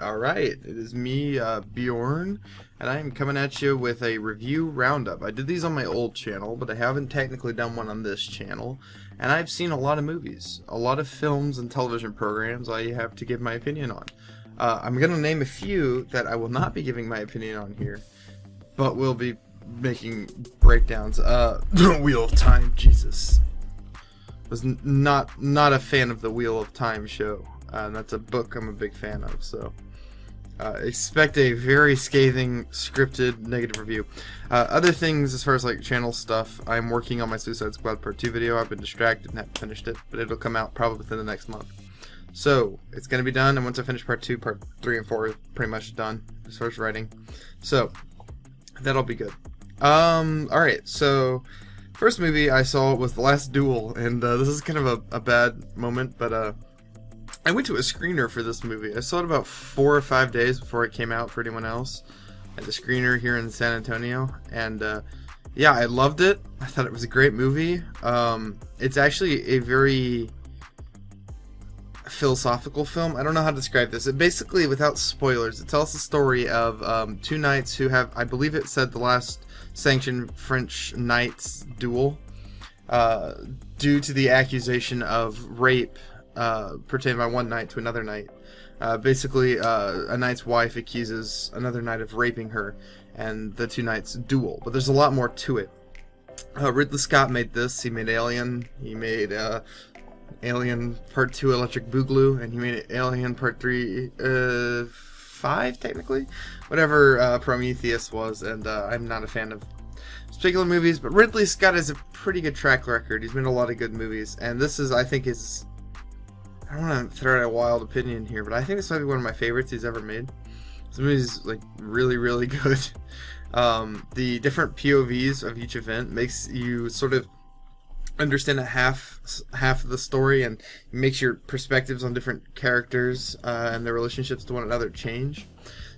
Alright, it is me, Bjorn, and I am coming at you with a review roundup. I did these on my old channel, but I haven't technically done one on this channel, and I've seen a lot of movies, a lot of films and television programs I have to give my opinion on. I'm going to name a few that I will not be giving my opinion on here, but will be making breakdowns. Wheel of Time, Jesus. Was not a fan of the Wheel of Time show. That's a book I'm a big fan of, so expect a very scathing, scripted, negative review. Other things as far as like channel stuff, I'm working on my Suicide Squad Part 2 video. I've been distracted and haven't finished it, but it'll come out probably within the next month. So, it's going to be done, and once I finish Part 2, Part 3 and 4 are pretty much done as far as writing. So, that'll be good. Alright, so first movie I saw was The Last Duel, and this is kind of a bad moment, but I went to a screener for this movie. I saw it about 4 or 5 days before it came out for anyone else at the screener here in San Antonio, and yeah, I loved it. I thought it was a great movie. It's actually a very philosophical film. I don't know how to describe this. It basically, without spoilers, it tells the story of two knights who have, I believe it said, the last sanctioned French knights duel due to the accusation of rape pertained by one knight to another knight. Basically, a knight's wife accuses another knight of raping her, and the two knights duel. But there's a lot more to it. Ridley Scott made this. He made Alien. He made Alien Part 2 Electric Boogaloo, and he made Alien Part 3, 5 technically? Whatever Prometheus was, and I'm not a fan of particular movies, but Ridley Scott has a pretty good track record. He's made a lot of good movies, and this is, I think, is... I don't want to throw out a wild opinion here, but I think this might be one of my favorites he's ever made. This movie's like really, really good. The different POVs of each event makes you sort of understand a half of the story, and makes your perspectives on different characters and their relationships to one another change.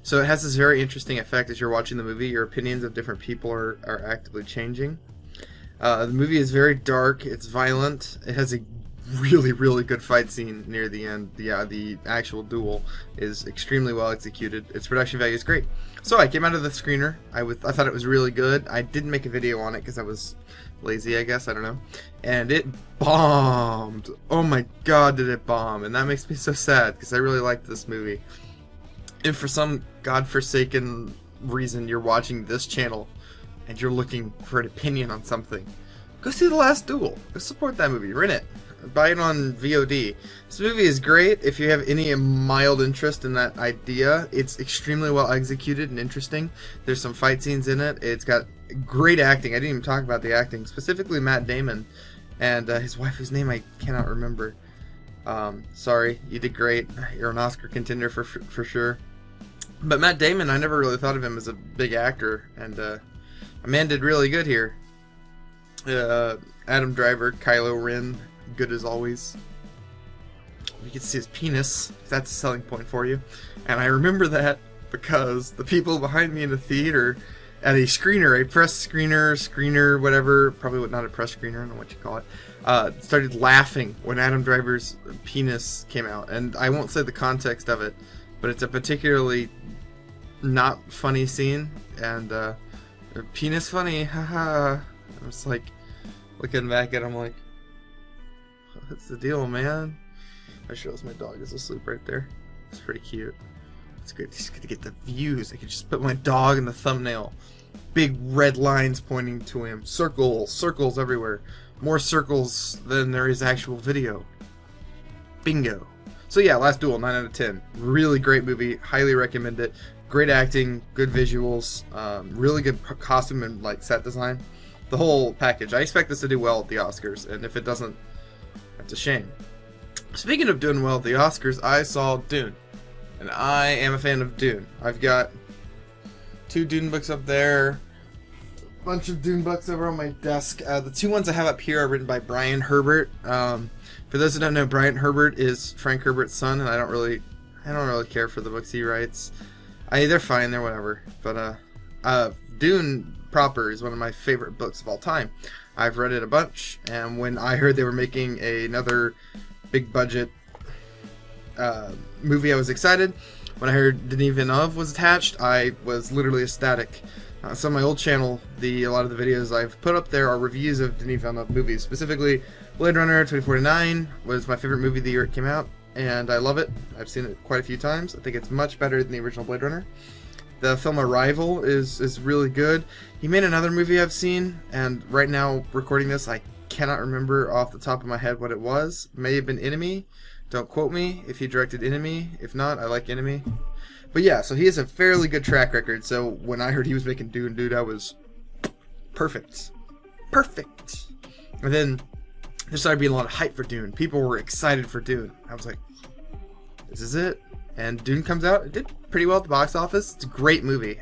So it has this very interesting effect as you're watching the movie. Your opinions of different people are actively changing. The movie is very dark. It's violent. It has a really, really good fight scene near the end. The actual duel is extremely well executed. Its production value is great. So I came out of the screener. I thought it was really good. I didn't make a video on it because I was lazy, I guess. I don't know. And it bombed. Oh my god, did it bomb. And that makes me so sad because I really liked this movie. If for some godforsaken reason you're watching this channel and you're looking for an opinion on something, go see The Last Duel. Go support that movie. Rent it. Buy it on VOD. This movie is great if you have any mild interest in that idea. It's extremely well executed and interesting. There's some fight scenes in it. It's got great acting. I didn't even talk about the acting. Specifically Matt Damon and his wife, whose name I cannot remember. Sorry, you did great. You're an Oscar contender for sure. But Matt Damon, I never really thought of him as a big actor, and a man did really good here. Adam Driver, Kylo Ren, good as always. You can see his penis, if that's a selling point for you. And I remember that because the people behind me in the theater at a screener, a press screener, whatever, probably not a press screener, I don't know what you call it, started laughing when Adam Driver's penis came out. And I won't say the context of it, but it's a particularly not funny scene, and penis funny, haha. I was like, looking back at him like, what's the deal, man? I shows my dog is asleep right there. It's pretty cute. It's good. Just gonna get the views. I could just put my dog in the thumbnail. Big red lines pointing to him. Circles everywhere. More circles than there is actual video. Bingo. So yeah, Last Duel, 9 out of 10. Really great movie. Highly recommend it. Great acting, good visuals, really good costume and like set design. The whole package. I expect this to do well at the Oscars, and if it doesn't, that's a shame. Speaking of doing well at the Oscars, I saw Dune, and I am a fan of Dune. I've got 2 Dune books up there, a bunch of Dune books over on my desk. The 2 ones I have up here are written by Brian Herbert. For those who don't know, Brian Herbert is Frank Herbert's son, and I don't really care for the books he writes. They're fine, they're whatever. But Dune proper is one of my favorite books of all time. I've read it a bunch, and when I heard they were making another big budget movie, I was excited. When I heard Denis Villeneuve was attached, I was literally ecstatic. So on my old channel, a lot of the videos I've put up there are reviews of Denis Villeneuve movies. Specifically, Blade Runner 2049 was my favorite movie the year it came out, and I love it. I've seen it quite a few times. I think it's much better than the original Blade Runner. The film Arrival is really good. He made another movie I've seen, and right now, recording this, I cannot remember off the top of my head what it was. It may have been Enemy. Don't quote me if he directed Enemy. If not, I like Enemy. But yeah, so he has a fairly good track record. So when I heard he was making Dune, dude, I was perfect. Perfect. And then there started being a lot of hype for Dune. People were excited for Dune. I was like, this is it. And Dune comes out. It did pretty well at the box office. It's a great movie.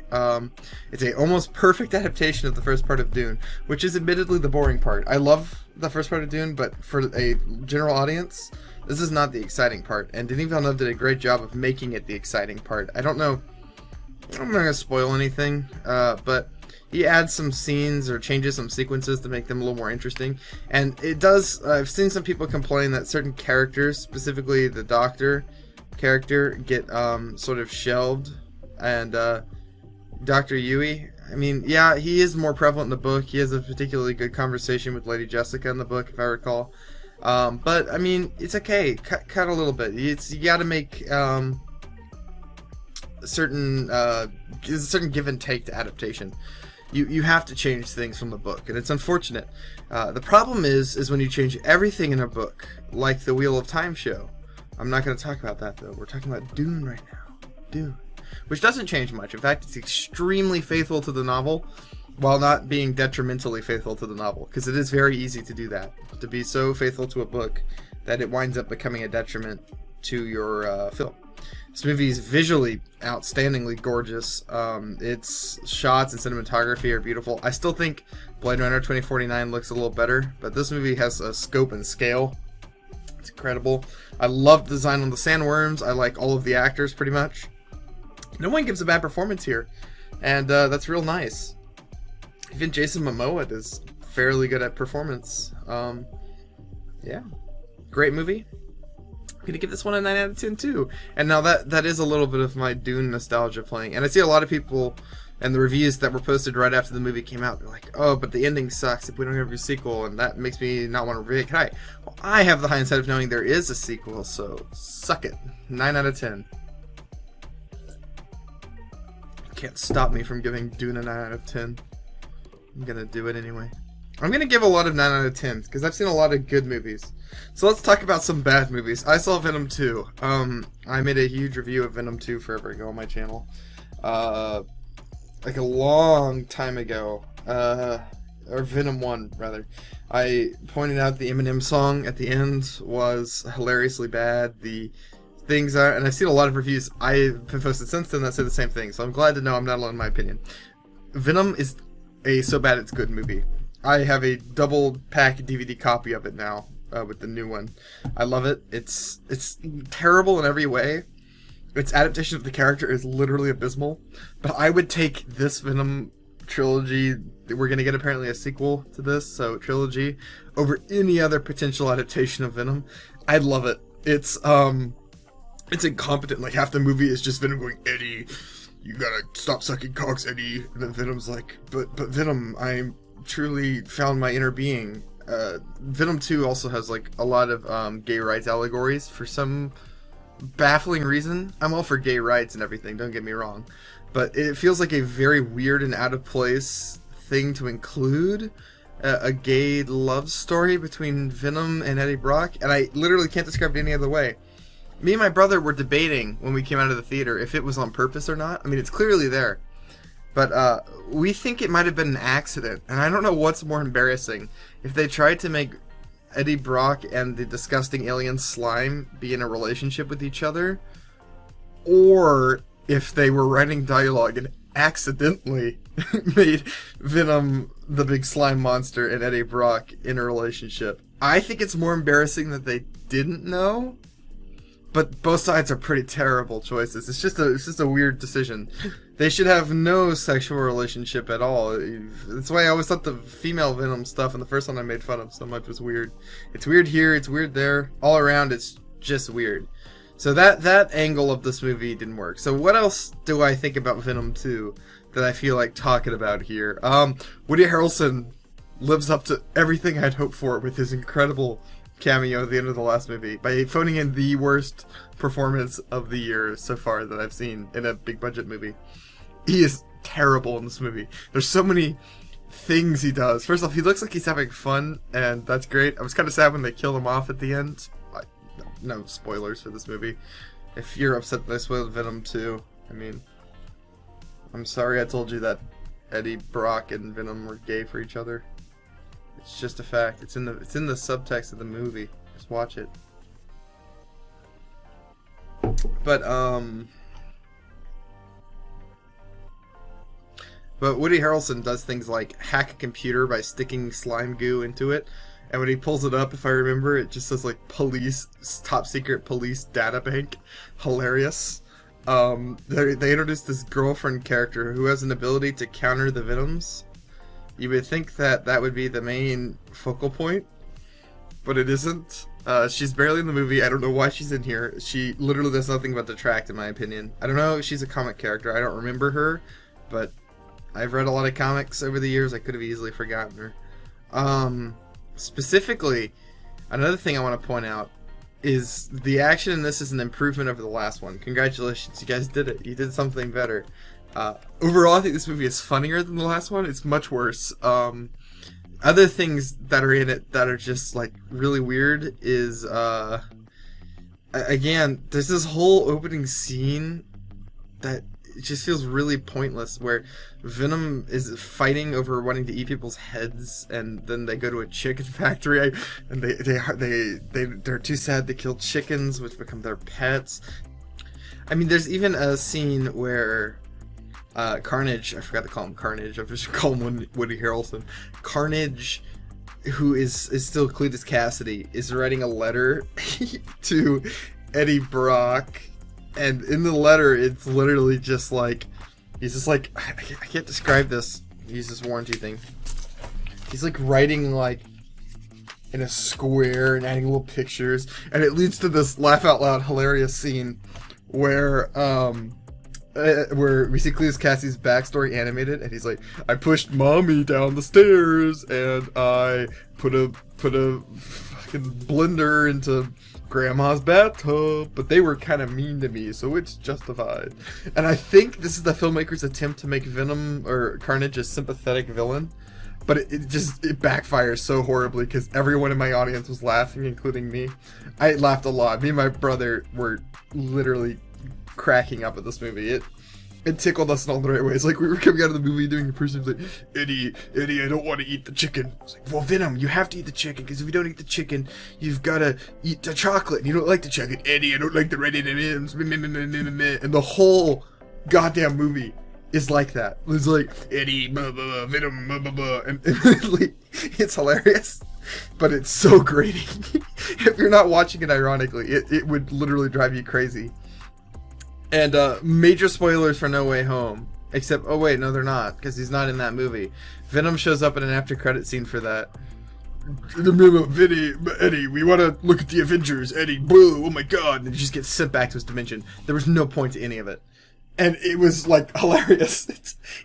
It's a almost perfect adaptation of the first part of Dune, which is admittedly the boring part. I love the first part of Dune, but for a general audience, this is not the exciting part. And Denis Villeneuve did a great job of making it the exciting part. I don't know. I'm not going to spoil anything, but he adds some scenes or changes some sequences to make them a little more interesting. And it does. I've seen some people complain that certain characters, specifically the Doctor character, get sort of shelved, and Dr. Yui, I mean, yeah, he is more prevalent in the book. He has a particularly good conversation with Lady Jessica in the book, if I recall. But I mean, it's okay. Cut a little bit. You got to make there's a certain give and take to adaptation. You have to change things from the book, and it's unfortunate. The problem is when you change everything in a book, like the Wheel of Time show. I'm not going to talk about that, though. We're talking about Dune right now. Dune. Which doesn't change much. In fact, it's extremely faithful to the novel, while not being detrimentally faithful to the novel. Because it is very easy to do that. To be so faithful to a book that it winds up becoming a detriment to your film. This movie is visually outstandingly gorgeous. Its shots and cinematography are beautiful. I still think Blade Runner 2049 looks a little better, but this movie has a scope and scale. It's incredible. I love the design on the sandworms. I like all of the actors pretty much. No one gives a bad performance here, and that's real nice. Even Jason Momoa does fairly good at performance. Yeah, great movie. I'm gonna give this one a 9 out of 10 too. And now that is a little bit of my Dune nostalgia playing, and I see a lot of people and the reviews that were posted right after the movie came out, they're like, oh, but the ending sucks if we don't have a sequel, and that makes me not want to review it. Well, I have the hindsight of knowing there is a sequel, so suck it. 9 out of 10. Can't stop me from giving Dune a 9 out of 10. I'm gonna do it anyway. I'm gonna give a lot of 9 out of 10s, because I've seen a lot of good movies. So let's talk about some bad movies. I saw Venom 2. I made a huge review of Venom 2 forever ago on my channel. Like a long time ago, or Venom 1 rather. I pointed out the Eminem song at the end was hilariously bad. The things are, and I've seen a lot of reviews I've posted since then that say the same thing, so I'm glad to know I'm not alone in my opinion. Venom is a so bad it's good movie. I have a double pack DVD copy of it now, with the new one. I love it. It's terrible in every way. Its adaptation of the character is literally abysmal, but I would take this Venom trilogy, we're going to get apparently a sequel to this, so trilogy, over any other potential adaptation of Venom. I love it. It's incompetent. Like, half the movie is just Venom going, Eddie, you gotta stop sucking cocks, Eddie. And then Venom's like, but Venom, I truly found my inner being. Venom 2 also has, like, a lot of gay rights allegories for some baffling reason. I'm all for gay rights and everything, don't get me wrong, but it feels like a very weird and out of place thing to include a gay love story between Venom and Eddie Brock, and I literally can't describe it any other way. Me and my brother were debating when we came out of the theater if it was on purpose or not. I mean, it's clearly there, but we think it might have been an accident, and I don't know what's more embarrassing, if they tried to make Eddie Brock and the disgusting alien slime be in a relationship with each other, or if they were writing dialogue and accidentally made Venom the big slime monster and Eddie Brock in a relationship. I think it's more embarrassing that they didn't know, but both sides are pretty terrible choices. It's just a weird decision. They should have no sexual relationship at all. That's why I always thought the female Venom stuff in the first one I made fun of so much was weird. It's weird here, it's weird there. All around, it's just weird. So that angle of this movie didn't work. So what else do I think about Venom 2 that I feel like talking about here? Woody Harrelson lives up to everything I'd hoped for with his incredible cameo at the end of the last movie by phoning in the worst performance of the year so far that I've seen in a big budget movie. He is terrible in this movie. There's so many things he does. First off, he looks like he's having fun, and that's great. I was kind of sad when they kill him off at the end. No spoilers for this movie. If you're upset that I spoiled Venom 2, I mean, I'm sorry I told you that Eddie Brock and Venom were gay for each other. It's just a fact. It's in the subtext of the movie. Just watch it. But Woody Harrelson does things like hack a computer by sticking slime goo into it. And when he pulls it up, if I remember, it just says like police, top secret police data bank. Hilarious. They introduced this girlfriend character who has an ability to counter the Venoms. You would think that would be the main focal point, but it isn't. She's barely in the movie. I don't know why she's in here. She literally does nothing but detract, in my opinion. I don't know if she's a comic character. I don't remember her, but I've read a lot of comics over the years. I could have easily forgotten her. Specifically, another thing I want to point out is the action in this is an improvement over the last one. Congratulations, you guys did it. You did something better. Overall, I think this movie is funnier than the last one. It's much worse. Other things that are in it that are just like really weird is again, there's this whole opening scene that it just feels really pointless, where Venom is fighting over wanting to eat people's heads, and then they go to a chicken factory, and they're too sad to kill chickens, which become their pets. I mean, there's even a scene where Carnage, I forgot to call him Carnage, I just call him Woody Harrelson. Carnage, who is still Cletus Cassidy, is writing a letter to Eddie Brock. And in the letter, it's literally just like, he's just like, I can't describe this. Use this warranty thing. He's like writing like in a square and adding little pictures, and it leads to this laugh out loud hilarious scene where we see Cletus Cassidy's backstory animated, and he's like, I pushed mommy down the stairs, and I put a fucking blender into grandma's bathtub, but they were kind of mean to me, so it's justified. And I think this is the filmmaker's attempt to make Venom or Carnage a sympathetic villain, but it backfires so horribly because everyone in my audience was laughing, including me. I laughed a lot. Me and my brother were literally cracking up at this movie. It tickled us in all the right ways. Like, we were coming out of the movie doing a person like, Eddie, I don't want to eat the chicken. It's like, well, Venom, you have to eat the chicken, because if you don't eat the chicken, you've got to eat the chocolate, and you don't like the chocolate. Eddie, I don't like the red M&Ms. And the whole goddamn movie is like that. It's like, Eddie, blah, blah, blah, Venom, blah, blah, blah. And it's hilarious, but it's so grating. If you're not watching it ironically, it would literally drive you crazy. And major spoilers for No Way Home. Except, oh wait, no they're not, because he's not in that movie. Venom shows up in an after credit scene for that. Eddie, we want to look at the Avengers. Eddie, boo, oh my god. And he just gets sent back to his dimension. There was no point to any of it. And it was, like, hilarious.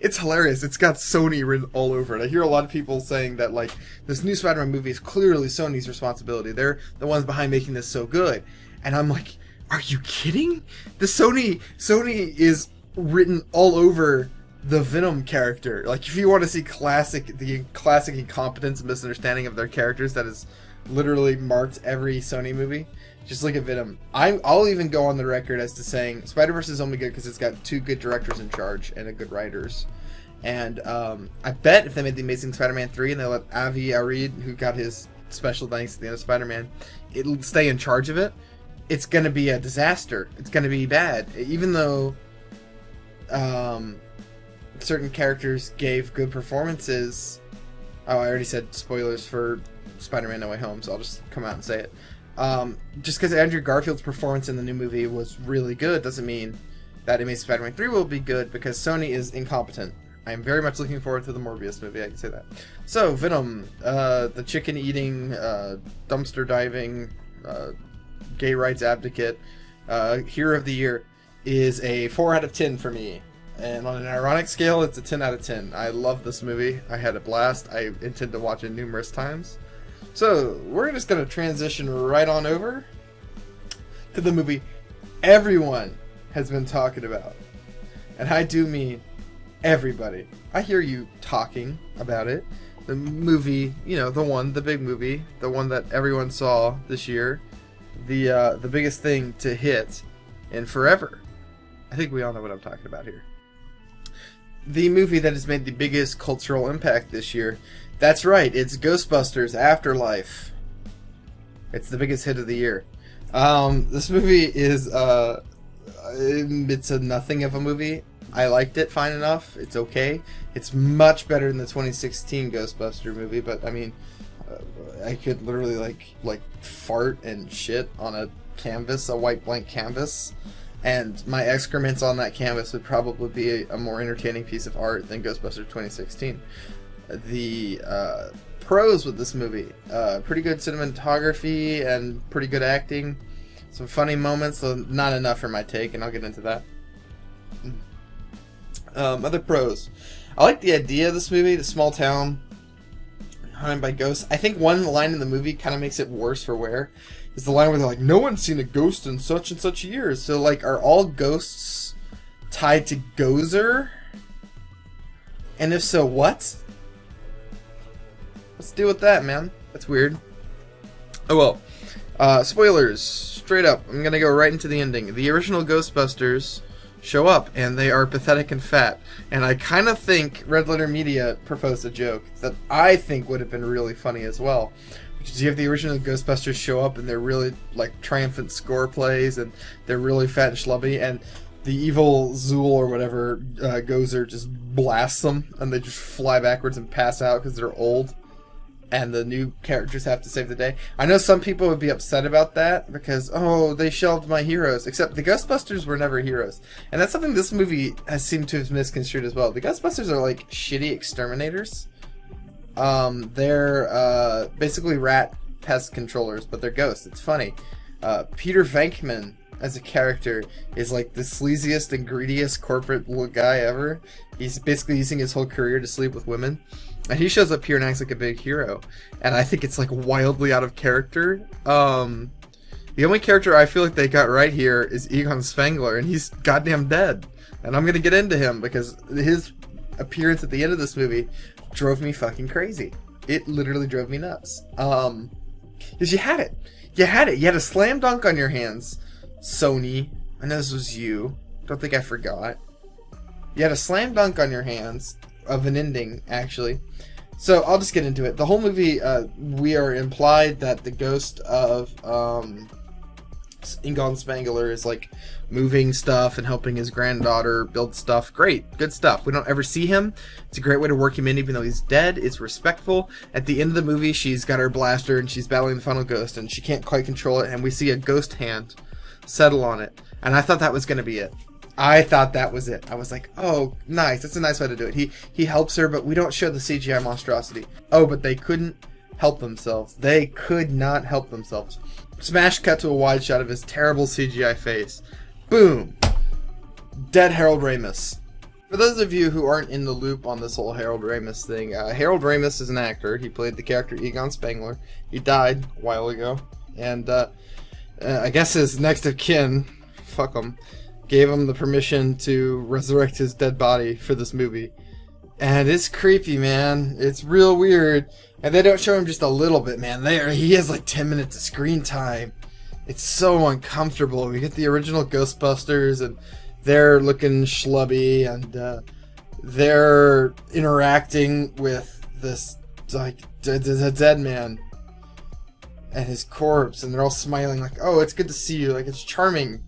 It's hilarious. It's got Sony written all over it. I hear a lot of people saying that, like, this new Spider-Man movie is clearly Sony's responsibility. They're the ones behind making this so good. And I'm like, are you kidding? The Sony is written all over the Venom character. Like, if you want to see the classic incompetence and misunderstanding of their characters that has literally marked every Sony movie, just look at Venom. I'll even go on the record as to saying Spider-Verse is only good because it's got two good directors in charge and a good writers. And I bet if they made The Amazing Spider-Man 3 and they let Avi Arad, who got his special thanks at the end of Spider-Man, it'll stay in charge of it, it's going to be a disaster. It's going to be bad. Even though certain characters gave good performances. Oh, I already said spoilers for Spider-Man No Way Home, so I'll just come out and say it. Just because Andrew Garfield's performance in the new movie was really good doesn't mean that Amazing Spider-Man 3 will be good, because Sony is incompetent. I am very much looking forward to the Morbius movie, I can say that. So, Venom, the chicken-eating, dumpster-diving, gay rights advocate, Hero of the Year, is a 4 out of 10 for me. And on an ironic scale, it's a 10 out of 10. I love this movie. I had a blast. I intend to watch it numerous times. So, we're just going to transition right on over to the movie everyone has been talking about. And I do mean everybody. I hear you talking about it. The movie, the big movie, the one that everyone saw this year. The biggest thing to hit in forever. I think we all know what I'm talking about here. The movie that has made the biggest cultural impact this year. That's right, it's Ghostbusters Afterlife. It's the biggest hit of the year. This movie is, it's a nothing of a movie. I liked it fine enough. It's okay. It's much better than the 2016 Ghostbuster movie, but I mean, I could literally like fart and shit on a canvas, a white blank canvas. And my excrements on that canvas would probably be a more entertaining piece of art than Ghostbusters 2016. The pros with this movie, pretty good cinematography and pretty good acting. Some funny moments, so not enough for my take, and I'll get into that. Other pros. I like the idea of this movie, the small town haunted by ghosts. I think one line in the movie kind of makes it worse for wear. Is the line where they're like, no one's seen a ghost in such and such years. So, like, are all ghosts tied to Gozer? And if so, what? Let's deal with that, man. That's weird. Oh well. Spoilers. Straight up. I'm gonna go right into the ending. The original Ghostbusters show up, and they are pathetic and fat. And I kind of think Red Letter Media proposed a joke that I think would have been really funny as well. Which is you have the original Ghostbusters show up, and they're really, like, triumphant score plays, and they're really fat and schlubby, and the evil Zool or whatever Gozer just blasts them, and they just fly backwards and pass out because they're old. And the new characters have to save the day. I know some people would be upset about that because, oh, they shelved my heroes. Except the Ghostbusters were never heroes. And that's something this movie has seemed to have misconstrued as well. The Ghostbusters are like shitty exterminators. They're basically rat pest controllers, but they're ghosts. It's funny. Peter Venkman as a character is like the sleaziest and greediest corporate guy ever. He's basically using his whole career to sleep with women. And he shows up here and acts like a big hero. And I think it's like wildly out of character. The only character I feel like they got right here is Egon Spengler, and he's goddamn dead. And I'm gonna get into him because his appearance at the end of this movie drove me fucking crazy. It literally drove me nuts. Because you had it. You had it. You had a slam dunk on your hands. Sony. I know this was you. Don't think I forgot. You had a slam dunk on your hands. Of an ending, actually. So, I'll just get into it. The whole movie, we are implied that the ghost of Egon Spengler is, like, moving stuff and helping his granddaughter build stuff. Great. Good stuff. We don't ever see him. It's a great way to work him in, even though he's dead. It's respectful. At the end of the movie, she's got her blaster, and she's battling the final ghost, and she can't quite control it, and we see a ghost hand settle on it. And I thought that was going to be it. I thought that was it. I was like, oh, nice. That's a nice way to do it. He helps her, but we don't show the CGI monstrosity. Oh, but they couldn't help themselves. They could not help themselves. Smash cut to a wide shot of his terrible CGI face. Boom. Dead Harold Ramis. For those of you who aren't in the loop on this whole Harold Ramis thing, Harold Ramis is an actor. He played the character Egon Spengler. He died a while ago. And I guess his next of kin, fuck him, gave him the permission to resurrect his dead body for this movie. And it's creepy, man. It's real weird. And they don't show him just a little bit, man. He has like 10 minutes of screen time. It's so uncomfortable. We get the original Ghostbusters, and they're looking schlubby, and they're interacting with this, like, the dead man and his corpse, and they're all smiling like, oh, it's good to see you. Like, it's charming.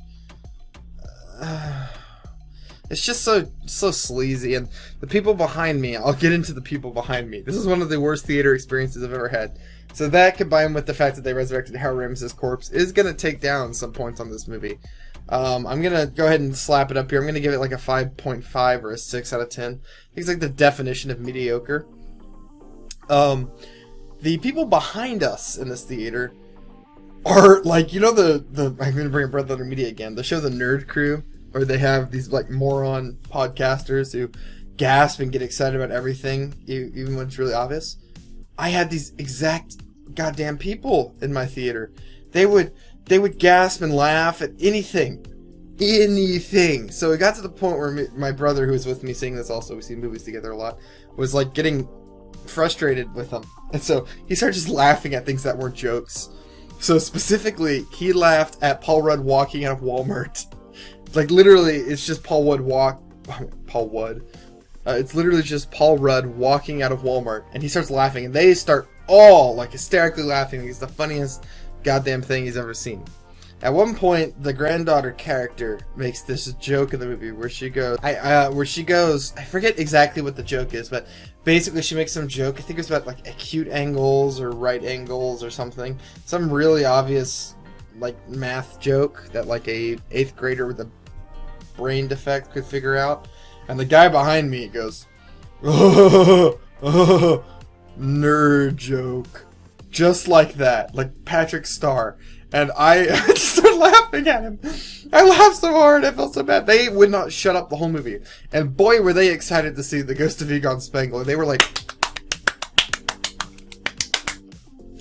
It's just so sleazy, and the people behind me, I'll get into the people behind me. This is one of the worst theater experiences I've ever had. So that, combined with the fact that they resurrected Harold Ramis' corpse, is going to take down some points on this movie. I'm going to go ahead and slap it up here. I'm going to give it like a 5.5 or a 6 out of 10. I think it's like the definition of mediocre. The people behind us in this theater are like, you know, the I'm gonna bring up Red Letter Media again. The show The Nerd Crew, where they have these like moron podcasters who gasp and get excited about everything, even when it's really obvious. I had these exact goddamn people in my theater. They would gasp and laugh at anything. So it got to the point where my brother, who was with me seeing this also, we see movies together a lot, was like getting frustrated with them. And so he started just laughing at things that weren't jokes. So specifically, he laughed at Paul Rudd walking out of Walmart. Like literally, it's just Paul Rudd. It's literally just Paul Rudd walking out of Walmart, and he starts laughing, and they start all like hysterically laughing. It's the funniest goddamn thing he's ever seen. At one point, the granddaughter character makes this joke in the movie where she goes, I forget exactly what the joke is, but basically she makes some joke. I think it's about like acute angles or right angles or something. Some really obvious like math joke that like a 8th grader with a brain defect could figure out. And the guy behind me goes, nerd joke. Just like that. Like Patrick Starr. And I just started laughing at him. I laughed so hard, I felt so bad. They would not shut up the whole movie. And boy, were they excited to see The Ghost of Egon Spengler. They were like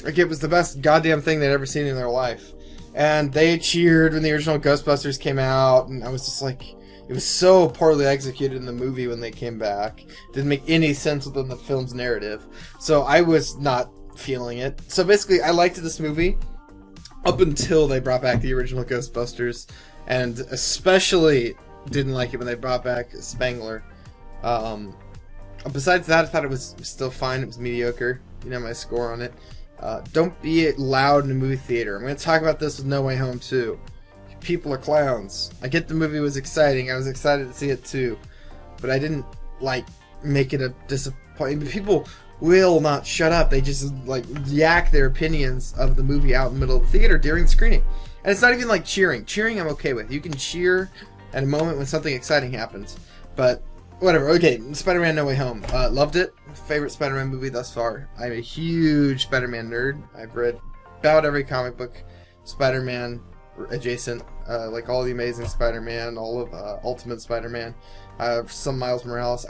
it was the best goddamn thing they'd ever seen in their life. And they cheered when the original Ghostbusters came out, and I was just like, it was so poorly executed in the movie when they came back. Didn't make any sense within the film's narrative. So I was not feeling it. So basically, I liked this movie up until they brought back the original Ghostbusters, and especially didn't like it when they brought back Spengler. Besides that, I thought it was still fine. It was mediocre. You know my score on it. Don't be loud in a movie theater. I'm going to talk about this with No Way Home too. People are clowns. I get the movie was exciting. I was excited to see it too, but I didn't like make it a disappointment. People will not shut up. They just like yak their opinions of the movie out in the middle of the theater during the screening. And it's not even like cheering. Cheering I'm okay with. You can cheer at a moment when something exciting happens. But whatever. Okay, Spider-Man No Way Home. Loved it. Favorite Spider-Man movie thus far. I'm a huge Spider-Man nerd. I've read about every comic book Spider-Man adjacent, like all the Amazing Spider-Man, all of Ultimate Spider-Man, some Miles Morales.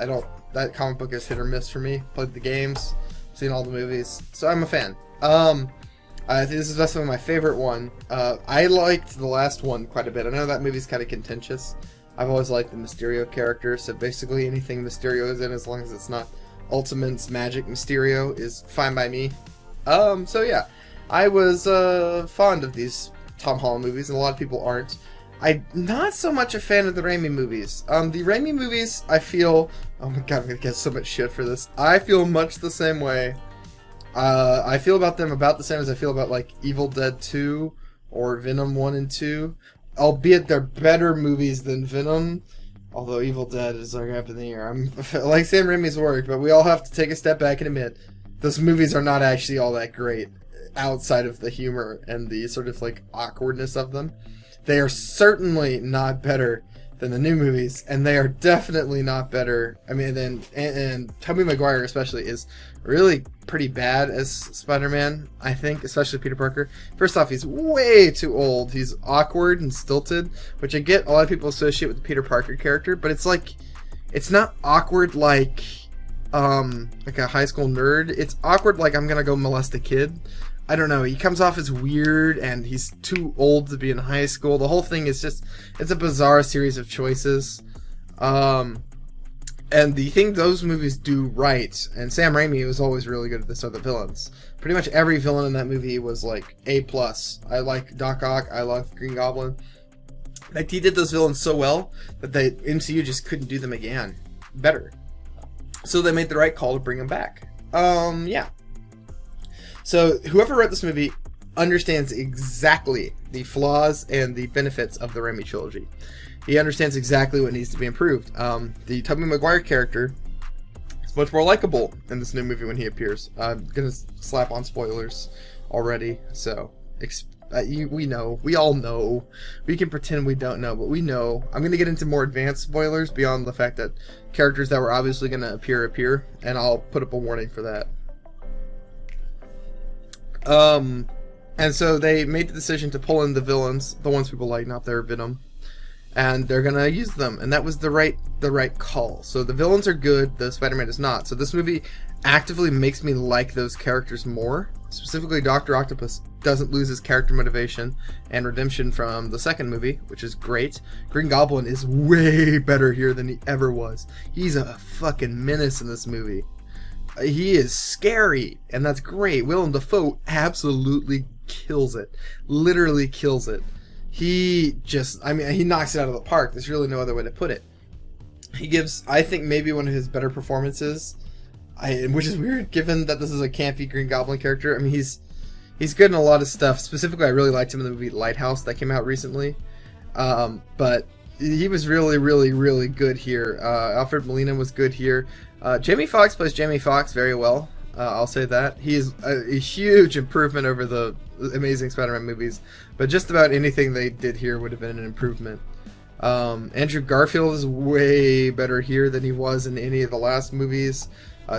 That comic book is hit or miss for me. Played the games, seen all the movies, so I'm a fan. I think this is definitely my favorite one. I liked the last one quite a bit. I know that movie's kind of contentious. I've always liked the Mysterio character, so basically anything Mysterio is in, as long as it's not Ultimate's Magic Mysterio, is fine by me. So yeah, I was fond of these Tom Holland movies, and a lot of people aren't. I'm not so much a fan of the Raimi movies. The Raimi movies, I feel... Oh my god, I'm gonna get so much shit for this. I feel much the same way. I feel about them about the same as I feel about, like, Evil Dead 2 or Venom 1 and 2. Albeit they're better movies than Venom. Although Evil Dead is like up in the air. I'm like Sam Raimi's work, but we all have to take a step back and admit those movies are not actually all that great outside of the humor and the sort of like awkwardness of them. They are certainly not better than the new movies, and they are definitely not better. I mean, and Tobey Maguire especially is really pretty bad as Spider-Man, I think, especially Peter Parker. First off, he's way too old. He's awkward and stilted, which I get a lot of people associate with the Peter Parker character, but it's like, it's not awkward like a high school nerd. It's awkward like I'm gonna go molest a kid. I don't know, he comes off as weird, and he's too old to be in high school. The whole thing is just, it's a bizarre series of choices. And the thing those movies do right, and Sam Raimi was always really good at this, are the villains. Pretty much every villain in that movie was like A+. I like Doc Ock, I love Green Goblin. Like, he did those villains so well that the MCU just couldn't do them again better. So they made the right call to bring them back. Yeah. So whoever wrote this movie understands exactly the flaws and the benefits of the Raimi trilogy. He understands exactly what needs to be improved. The Tobey Maguire character is much more likable in this new movie when he appears. I'm gonna slap on spoilers already, so we know, we all know. We can pretend we don't know, but we know. I'm gonna get into more advanced spoilers beyond the fact that characters that were obviously gonna appear, and I'll put up a warning for that. And so they made the decision to pull in the villains, the ones people like, not their Venom, and they're gonna use them, and that was the right call. So the villains are good, the Spider-Man is not. So this movie actively makes me like those characters more. Specifically, Dr. Octopus doesn't lose his character motivation and redemption from the second movie, which is great. Green Goblin is way better here than he ever was. He's a fucking menace in this movie. He is scary, and that's great. Willem Dafoe absolutely kills it. Literally kills it. He knocks it out of the park. There's really no other way to put it. He gives, I think, maybe one of his better performances, which is weird given that this is a campy Green Goblin character. I mean, he's good in a lot of stuff. Specifically, I really liked him in the movie Lighthouse that came out recently. But he was really, really, really good here. Alfred Molina was good here. Jamie Foxx plays Jamie Foxx very well. I'll say that. He is a huge improvement over the Amazing Spider-Man movies, but just about anything they did here would have been an improvement. Andrew Garfield is way better here than he was in any of the last movies.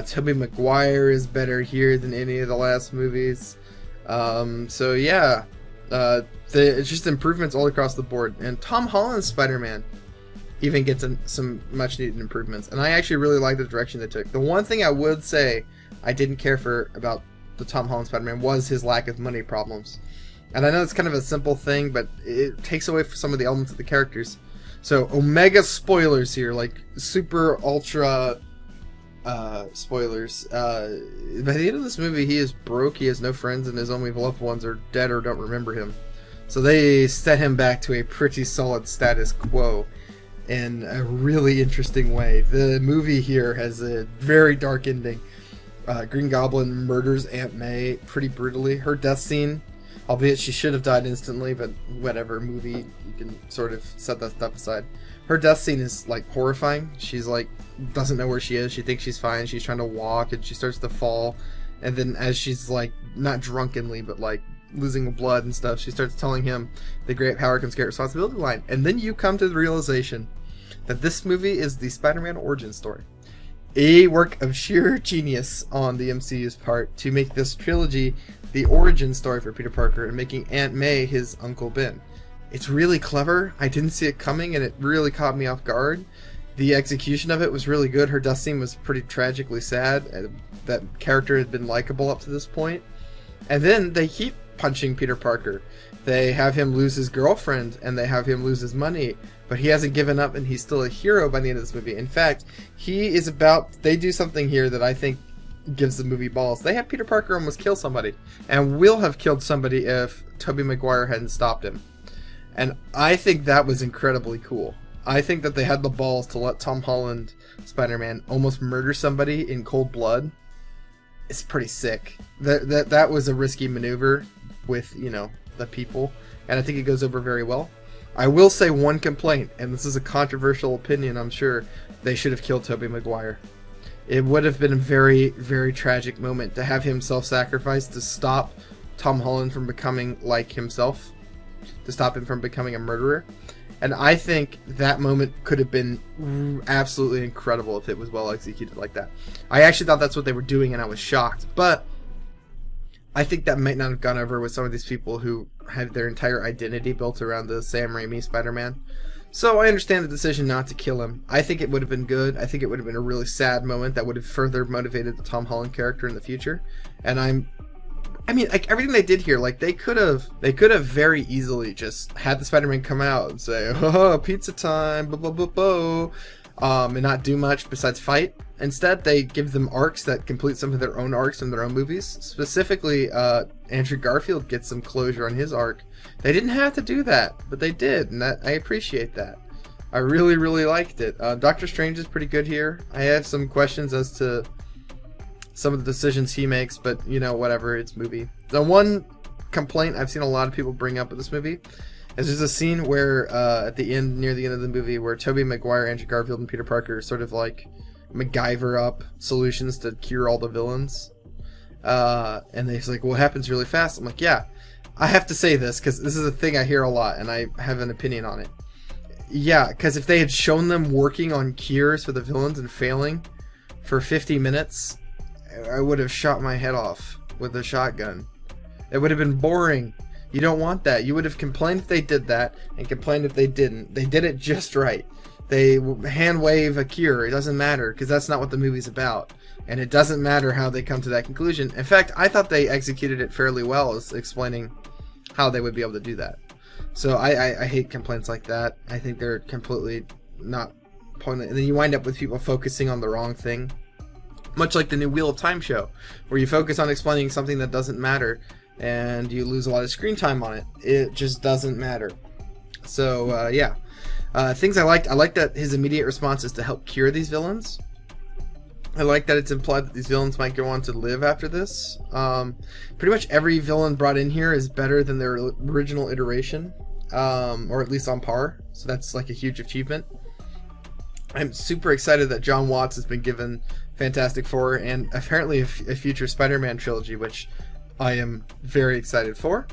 Tobey Maguire is better here than any of the last movies. So yeah, it's just improvements all across the board. And Tom Holland's Spider-Man even gets some much needed improvements, and I actually really like the direction they took. The one thing I would say I didn't care for about the Tom Holland Spider-Man was his lack of money problems. And I know it's kind of a simple thing, but it takes away from some of the elements of the characters. So omega spoilers here, like super ultra spoilers. By the end of this movie, he is broke, he has no friends, and his only loved ones are dead or don't remember him. So they set him back to a pretty solid status quo in a really interesting way. The movie here has a very dark ending. Green Goblin murders Aunt May pretty brutally. Her death scene, albeit she should have died instantly, but whatever, movie, you can sort of set that stuff aside. Her death scene is like horrifying. She's like, doesn't know where she is. She thinks she's fine. She's trying to walk and she starts to fall. And then as she's like, not drunkenly, but like losing blood and stuff, she starts telling him the great power comes great responsibility line. And then you come to the realization that this movie is the Spider-Man origin story. A work of sheer genius on the MCU's part to make this trilogy the origin story for Peter Parker and making Aunt May his Uncle Ben. It's really clever. I didn't see it coming and it really caught me off guard. The execution of it was really good. Her death scene was pretty tragically sad. That character had been likable up to this point. And then they keep punching Peter Parker. They have him lose his girlfriend and they have him lose his money. But he hasn't given up and he's still a hero by the end of this movie. In fact, they do something here that I think gives the movie balls. They have Peter Parker almost kill somebody. And will have killed somebody if Tobey Maguire hadn't stopped him. And I think that was incredibly cool. I think that they had the balls to let Tom Holland, Spider-Man, almost murder somebody in cold blood. It's pretty sick. That was a risky maneuver with, the people. And I think it goes over very well. I will say one complaint, and this is a controversial opinion, I'm sure. They should have killed Tobey Maguire. It would have been a very, very tragic moment to have him self-sacrifice to stop Tom Holland from becoming like himself, to stop him from becoming a murderer. And I think that moment could have been absolutely incredible if it was well executed like that. I actually thought that's what they were doing, and I was shocked. But I think that might not have gone over with some of these people who had their entire identity built around the Sam Raimi Spider-Man. So I understand the decision not to kill him. I think it would have been good. I think it would have been a really sad moment that would have further motivated the Tom Holland character in the future. And like everything they did here, like they could have very easily just had the Spider-Man come out and say, "Oh, pizza time, blah blah blah blah," and not do much besides fight. Instead, they give them arcs that complete some of their own arcs in their own movies. Specifically, Andrew Garfield gets some closure on his arc. They didn't have to do that, but they did, and I appreciate that. I really, really liked it. Doctor Strange is pretty good here. I have some questions as to some of the decisions he makes, but, whatever, it's movie. The one complaint I've seen a lot of people bring up with this movie is there's a scene where, near the end of the movie, where Tobey Maguire, Andrew Garfield, and Peter Parker sort of like MacGyver up solutions to cure all the villains. And they're like, well, it happens really fast. I'm like, yeah. I have to say this because this is a thing I hear a lot and I have an opinion on it. Yeah, because if they had shown them working on cures for the villains and failing for 50 minutes, I would have shot my head off with a shotgun. It would have been boring. You don't want that. You would have complained if they did that, and complained if they didn't. They did it just right. They hand wave a cure. It doesn't matter, because that's not what the movie's about. And it doesn't matter how they come to that conclusion. In fact, I thought they executed it fairly well as explaining how they would be able to do that. So I hate complaints like that. I think they're completely not pointless. And then you wind up with people focusing on the wrong thing. Much like the new Wheel of Time show, where you focus on explaining something that doesn't matter, and you lose a lot of screen time on it. It just doesn't matter. So, yeah. Things I liked that his immediate response is to help cure these villains. I like that it's implied that these villains might go on to live after this. Pretty much every villain brought in here is better than their original iteration, or at least on par. So that's like a huge achievement. I'm super excited that John Watts has been given Fantastic Four and apparently a future Spider-Man trilogy, which I am very excited for.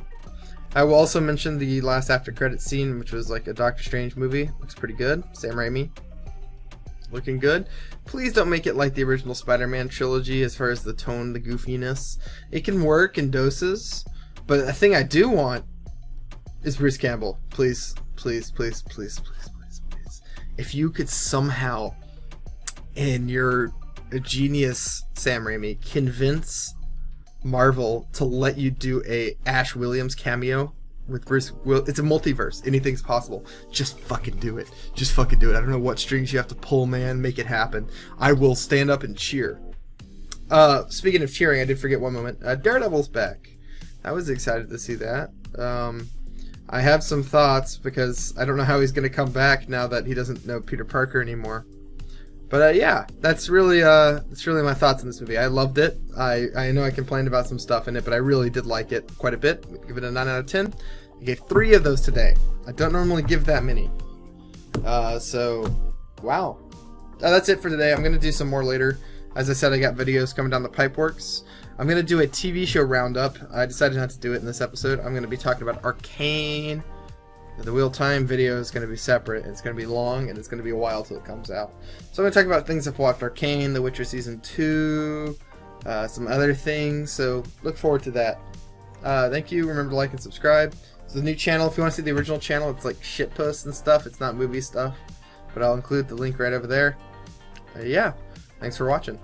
I will also mention the last after credits scene, which was like a Doctor Strange movie. Looks pretty good. Sam Raimi. Looking good. Please don't make it like the original Spider-Man trilogy as far as the tone, the goofiness. It can work in doses, but the thing I do want is Bruce Campbell. Please, please, please, please, please, please, please. If you could somehow, in your genius, Sam Raimi, convince Marvel to let you do a Ash Williams cameo with Bruce it's a multiverse. Anything's possible. Just fucking do it. Just fucking do it. I don't know what strings you have to pull, man. Make it happen. I will stand up and cheer. Speaking of cheering, I did forget one moment. Daredevil's back. I was excited to see that. I have some thoughts because I don't know how he's going to come back now that he doesn't know Peter Parker anymore. But yeah, that's really my thoughts on this movie. I loved it. I know I complained about some stuff in it, but I really did like it quite a bit. I'd give it a 9 out of 10. I gave 3 of those today. I don't normally give that many. So, wow. That's it for today. I'm going to do some more later. As I said, I got videos coming down the pipeworks. I'm going to do a TV show roundup. I decided not to do it in this episode. I'm going to be talking about Arcane. The Wheel Time video is going to be separate. It's going to be long, and it's going to be a while till it comes out. So I'm going to talk about things I've watched: Arcane, The Witcher Season 2, some other things. So look forward to that. Thank you. Remember to like and subscribe. It's a new channel. If you want to see the original channel, it's like shitposts and stuff. It's not movie stuff. But I'll include the link right over there. Yeah. Thanks for watching.